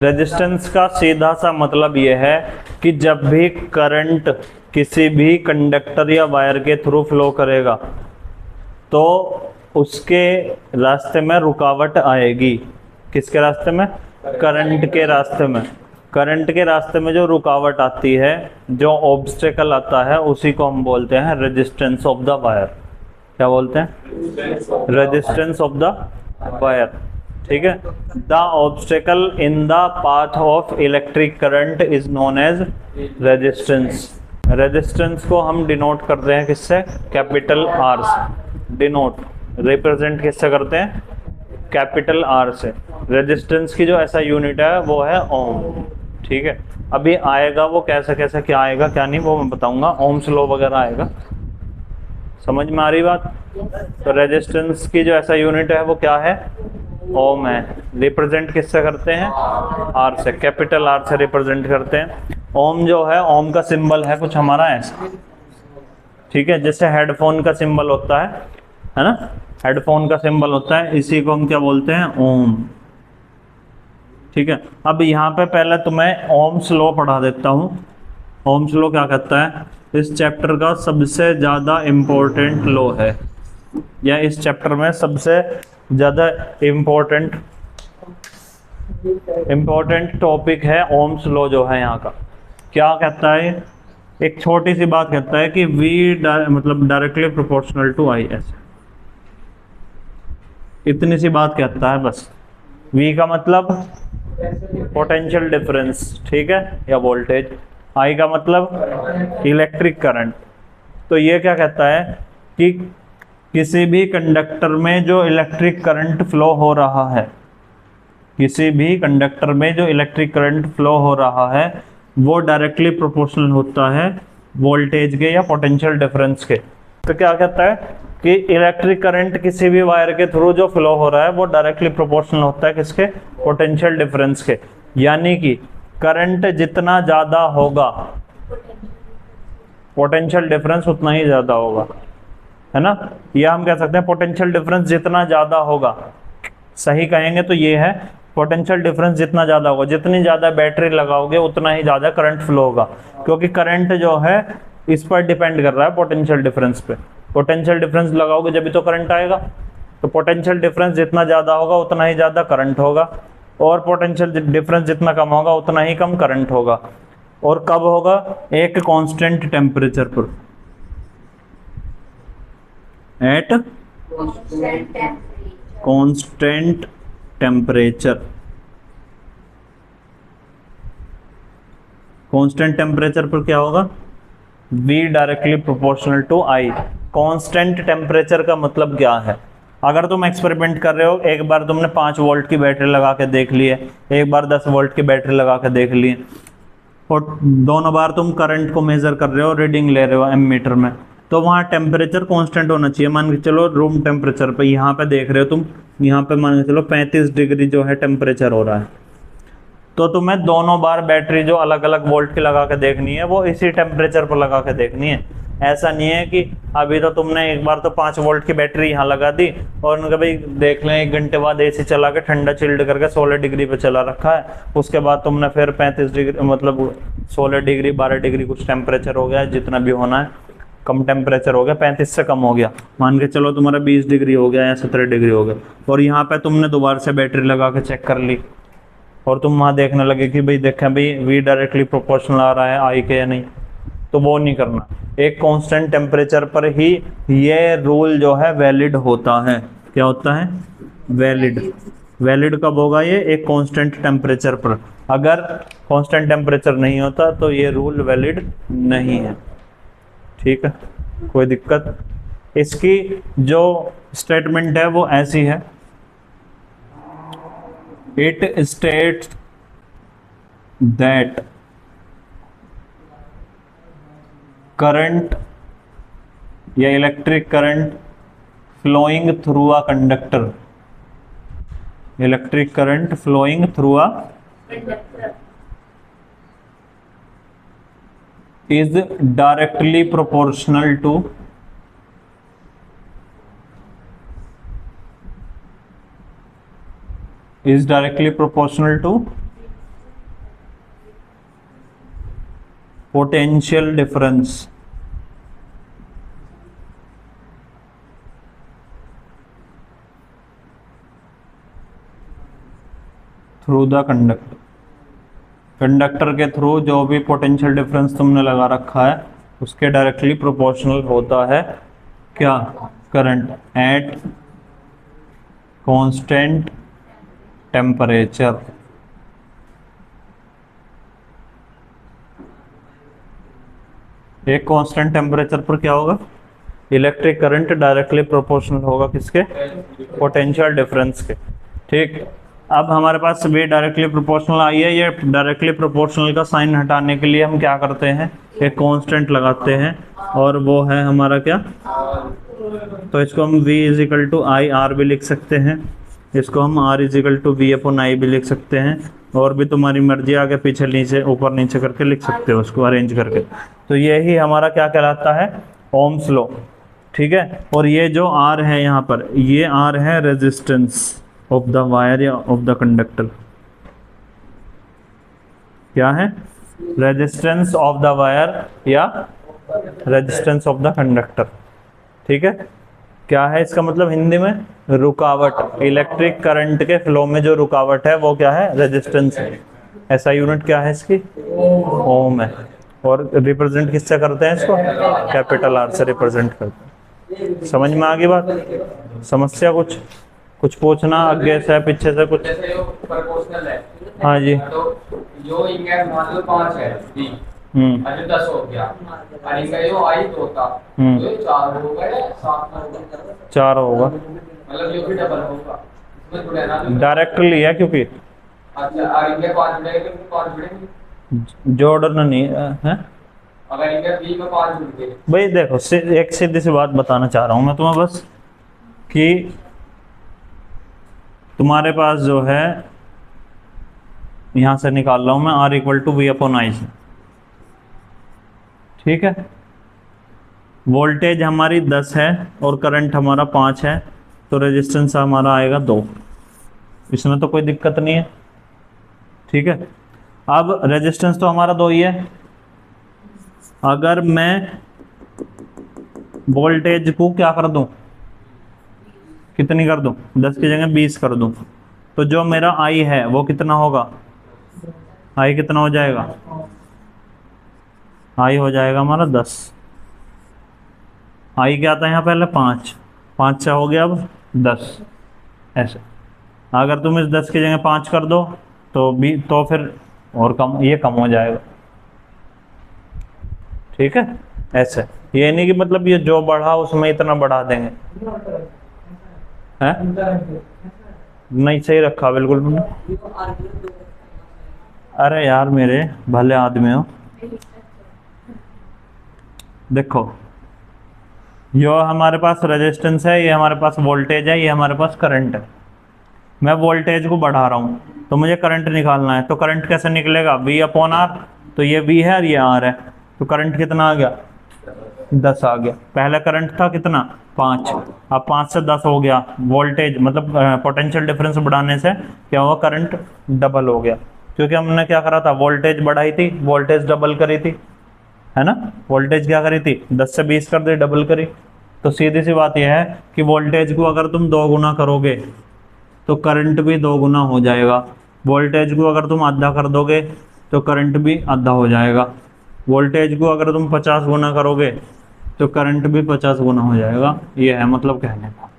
Resistance का सीधा सा मतलब यह है कि जब भी करंट किसी भी कंडक्टर या वायर के थ्रू फ्लो करेगा तो उसके रास्ते में रुकावट आएगी। किसके रास्ते में? करंट के रास्ते में। करंट के रास्ते में जो रुकावट आती है, जो ऑब्स्टेकल आता है, उसी को हम बोलते हैं रेजिस्टेंस ऑफ द वायर। क्या बोलते हैं? Resistance of the wire. ठीक है। The obstacle in the path of electric current is known as resistance. Resistance को हम डिनोट करते हैं किससे? कैपिटल आर से। डिनोट, रिप्रेजेंट किससे करते हैं? कैपिटल आर से। रेजिस्टेंस की जो ऐसा यूनिट है वो है ओम। ठीक है। अभी आएगा वो कैसे कैसे, क्या आएगा क्या नहीं, वो मैं बताऊंगा। ओम्स लॉ वगैरह आएगा। समझ में आ रही बात? तो रेजिस्टेंस की जो ऐसा यूनिट है वो क्या है? ओम है। रिप्रेजेंट किससे करते हैं? आर से। कैपिटल आर से रिप्रेजेंट करते हैं। ओम जो है, ओम का सिंबल है कुछ हमारा ऐसा। ठीक है। जैसे हेडफोन का सिंबल होता है ना? हेडफोन का सिंबल होता है, इसी को हम क्या बोलते हैं? ओम। ठीक है। अब यहाँ पे पहले तुम्हें ओम्स लॉ पढ़ा देता हूँ। ओम्स लॉ क्या कहता है? इस चैप्टर का सबसे ज्यादा इम्पोर्टेंट लॉ है, या इस चैप्टर में सबसे ज्यादा इम्पोर्टेंट टॉपिक है ओम्स लॉ जो है यहाँ का। क्या कहता है? एक छोटी सी बात कहता है कि मतलब डायरेक्टली प्रोपोर्शनल टू आई। ऐसे इतनी सी बात कहता है बस। V का मतलब पोटेंशियल डिफरेंस, ठीक है, या वोल्टेज। I का मतलब इलेक्ट्रिक करंट। तो ये क्या कहता है कि किसी भी कंडक्टर में जो इलेक्ट्रिक करंट फ्लो हो रहा है, किसी भी कंडक्टर में जो इलेक्ट्रिक करंट फ्लो हो रहा है वो डायरेक्टली प्रोपोर्शनल होता है वोल्टेज के या पोटेंशियल डिफरेंस के। तो क्या कहता है कि इलेक्ट्रिक करंट किसी भी वायर के थ्रू जो फ्लो हो रहा है वो डायरेक्टली प्रोपोर्शनल होता है किसके? पोटेंशियल डिफरेंस के। यानी कि करंट जितना ज्यादा होगा पोटेंशियल डिफरेंस उतना ही ज्यादा होगा, है ना? या हम कह सकते हैं पोटेंशियल डिफरेंस जितना ज्यादा होगा, सही कहेंगे तो ये है पोटेंशियल डिफरेंस जितना ज्यादा होगा, जितनी ज्यादा बैटरी लगाओगे उतना ही ज्यादा करंट फ्लो होगा, क्योंकि करंट जो है इस पर डिपेंड कर रहा है पोटेंशियल डिफरेंस पे। पोटेंशियल डिफरेंस लगाओगे जब भी तो करंट आएगा। तो पोटेंशियल डिफरेंस जितना ज्यादा होगा उतना ही ज्यादा करंट होगा, और पोटेंशियल डिफरेंस जितना कम होगा उतना ही कम करंट होगा। और कब होगा? एक कांस्टेंट टेम्परेचर पर, at constant temperature. Constant temperature पर क्या होगा? V directly proportional to I। Constant temperature का मतलब क्या है? अगर तुम एक्सपेरिमेंट कर रहे हो, एक बार तुमने 5 वोल्ट की बैटरी लगा के देख ली है, एक बार 10 वोल्ट की बैटरी लगा के देख ली है, और दोनों बार तुम करंट को मेजर कर रहे हो, रीडिंग ले रहे हो एमीटर में, तो वहाँ टेम्परेचर कांस्टेंट होना चाहिए। मान के चलो रूम टेम्परेचर पे, यहाँ पे देख रहे हो तुम, यहाँ पे मान के चलो 35 डिग्री जो है टेम्परेचर हो रहा है, तो तुम्हें दोनों बार बैटरी जो अलग अलग वोल्ट की लगा के देखनी है वो इसी टेम्परेचर पर लगा के देखनी है। ऐसा नहीं है कि अभी तो तुमने एक बार तो 5 वोल्ट की बैटरी यहाँ लगा दी और उनका भाई देख लें 1 घंटे बाद एसी चला के ठंडा चिल्ड करके 16 डिग्री पे चला रखा है, उसके बाद तुमने फिर 35 डिग्री मतलब 16 डिग्री 12 डिग्री कुछ टेम्परेचर हो गया, जितना भी होना है, कम टेम्परेचर हो गया, 35 से कम हो गया, मान के चलो तुम्हारा 20 डिग्री हो गया या 17 डिग्री हो गया, और यहाँ पे तुमने दोबारा से बैटरी लगा के चेक कर ली और तुम वहाँ देखने लगे कि भाई देखें भाई V डायरेक्टली प्रोपोर्शनल आ रहा है I के या नहीं, तो वो नहीं करना। एक कांस्टेंट टेम्परेचर पर ही ये रूल जो है वैलिड होता है। क्या होता है? वैलिड। वैलिड कब होगा ये? एक कांस्टेंट टेम्परेचर पर। अगर कांस्टेंट टेम्परेचर नहीं होता तो ये रूल वैलिड नहीं है। ठीक है, कोई दिक्कत? इसकी जो स्टेटमेंट है वो ऐसी है, it states that current या electric current flowing through a conductor, electric current flowing through a is directly proportional to is directly proportional to potential difference through the conductor, conductor के थ्रू जो भी potential difference तुमने लगा रखा है उसके directly proportional होता है क्या, करंट एट कांस्टेंट टेम्परेचर। एक कांस्टेंट टेम्परेचर पर क्या होगा, इलेक्ट्रिक करंट डायरेक्टली प्रोपोर्शनल होगा किसके, पोटेंशियल डिफरेंस के। ठीक, अब हमारे पास भी डायरेक्टली प्रोपोर्शनल आई है, ये डायरेक्टली प्रोपोर्शनल का साइन हटाने के लिए हम क्या करते हैं, एक कांस्टेंट लगाते हैं और वो है हमारा क्या, तो इसको हम v is equal to I R भी लिख सकते हैं, इसको हम r is equal to V upon I भी लिख सकते हैं, और भी तुम्हारी मर्जी आगे पीछे नीचे ऊपर नीचे करके लिख सकते हो उसको अरेंज करके। तो यही हमारा क्या कहलाता है, ओम्स लॉ। ठीक है, और ये जो r है यहाँ पर, ये r है रेजिस्टेंस ऑफ द वायर या ऑफ द कंडक्टर। क्या है, रेजिस्टेंस ऑफ द वायर या रेजिस्टेंस ऑफ द कंडक्टर। ठीक है, क्या है इसका मतलब हिंदी में, रुकावट, इलेक्ट्रिक करंट के फ्लो में जो रुकावट है वो क्या है, रेजिस्टेंस है। ऐसा यूनिट क्या है इसकी, ओम है। और रिप्रेजेंट किससे करते हैं इसको, कैपिटल आर से रिप्रेजेंट करते हैं। समझ में आ गई बात, समस्या कुछ पूछना आगे से पीछे से कुछ, जैसे यो प्रोपोर्शनल है, हाँ जी, तो यो इंगे मान लो 5 है डी, अरे 10 हो गया, और इनका यो आई 2 था, तो ये 4 हो गए, 7 होगा, 4 होगा, मतलब यो भी डबल होगा, इसमें थोड़ा ना डायरेक्टली है क्योंकि, अच्छा और इनके 5 जुड़ेंगे, 5 जुड़ेंगे, जोड़ना नहीं है। अगर इनके बी में 5 जुड़ गए, भाई देखो एक सीधी सी बात बताना चाह रहा हूँ मैं तुम्हें बस, कि तुम्हारे पास जो है, यहां से निकाल रहा हूं मैं R equal to V upon I से। ठीक है, वोल्टेज हमारी 10 है और करंट हमारा 5 है, तो रेजिस्टेंस हमारा आएगा 2, इसमें तो कोई दिक्कत नहीं है। ठीक है, अब रेजिस्टेंस तो हमारा 2 ही है, अगर मैं वोल्टेज को क्या कर दूं, कितनी कर दूं, 10 की जगह 20 कर दूं, तो जो मेरा I है वो कितना होगा, I कितना हो जाएगा, I हो जाएगा हमारा 10। I क्या था यहाँ पहले 5, 5 से हो गया अब 10। ऐसे अगर तुम इस 10 की जगह 5 कर दो तो फिर और कम, ये कम हो जाएगा। ठीक है, ऐसे, ये नहीं कि मतलब ये जो बढ़ा उसमें इतना बढ़ा देंगे, है नहीं, सही रखा बिल्कुल तुमने। अरे यार मेरे भले आदमी हो, देखो यो हमारे पास रेजिस्टेंस है, ये हमारे पास वोल्टेज है, ये हमारे पास करंट है। मैं वोल्टेज को बढ़ा रहा हूँ तो मुझे करंट निकालना है, तो करंट कैसे निकलेगा, V अपॉन R, तो ये V है और ये R है, तो करंट कितना आ गया, 10 आ गया। पहले करंट था कितना, 5, अब 5 से 10 हो गया, वोल्टेज मतलब पोटेंशियल डिफरेंस बढ़ाने से क्या हुआ, करंट डबल हो गया, क्योंकि हमने क्या करा था, वोल्टेज बढ़ाई थी, वोल्टेज डबल करी थी, है ना, वोल्टेज क्या करी थी, 10 से 20 कर दी, डबल करी। तो सीधी सी बात यह है कि वोल्टेज को अगर तुम 2 गुना करोगे तो करंट भी 2 गुना हो जाएगा, वोल्टेज को अगर तुम आधा कर दोगे तो करंट भी आधा हो जाएगा, वोल्टेज को अगर तुम 50 गुना करोगे तो करंट भी 50 गुना हो जाएगा। ये है मतलब कहने का।